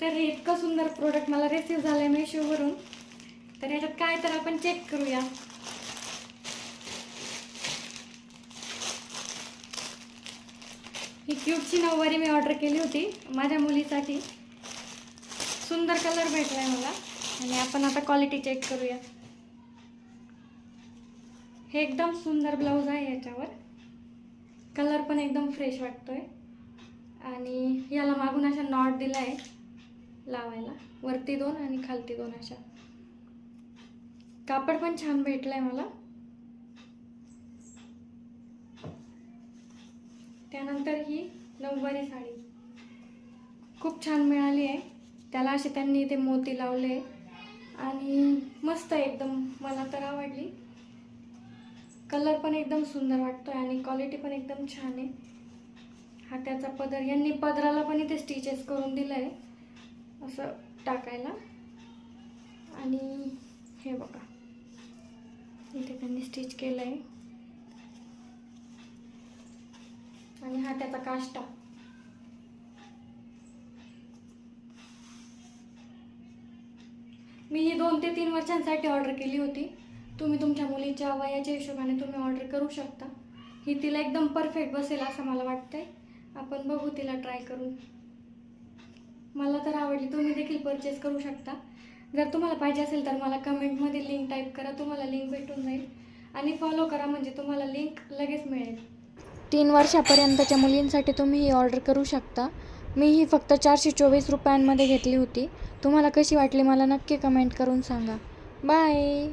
तर इतकं सुंदर प्रोडक्ट मला रिसीव झालं आहे मेशोवरून. तर याच्यात काय तर आपण चेक करूया. ही क्यूटची नऊवारी मी ऑर्डर केली होती माझ्या मुलीसाठी. सुंदर कलर भेटला आहे मला. आणि आपण आता क्वालिटी चेक करूया. हे एकदम सुंदर ब्लाऊज आहे. याच्यावर कलर पण एकदम फ्रेश वाटतोय. आणि याला मागून अशा नॉट दिला आहे लावायला, वरती 2 आणि खालती 2 अशा. कापड पण छान भेटलाय मला. त्यानंतर ही नऊवारी साडी खूप छान मिळाली आहे. त्याला असे त्यांनी इथे मोती लावले आणि मस्त एकदम, मला तर आवडली. कलर पण एकदम सुंदर वाटतोय आणि क्वालिटी पण एकदम छान आहे. हाताचा पदर, यांनी पदराला पण इथे स्टिचेस करून दिलं आहे असं टाकायला. आणि हे बघा इथे त्यांनी स्टिच केलं आहे. आणि हा त्याचा काष्टा. मी ही 2 ते 3 वर्षांसाठी ऑर्डर केली होती. तुम्ही तुमच्या मुलीच्या वयाच्या हिशोबाने तुम्ही ऑर्डर करू शकता. ही तिला एकदम परफेक्ट बसेल असं मला वाटतंय. आपण बघू तिला ट्राय करून. मला तर आवडली. तुम्ही देखील परचेस करू शकता. जर तुम्हाला पाहिजे असेल तर मला कमेंटमध्ये लिंक टाईप करा, तुम्हाला लिंक भेटून जाईल. आणि फॉलो करा म्हणजे तुम्हाला लिंक लगेच मिळेल. 3 वर्षापर्यंतच्या मुलींसाठी तुम्ही ही ऑर्डर करू शकता. मी ही फक्त 424 रुपयांमध्ये घेतली होती. तुम्हाला कशी वाटली मला नक्की कमेंट करून सांगा. बाय.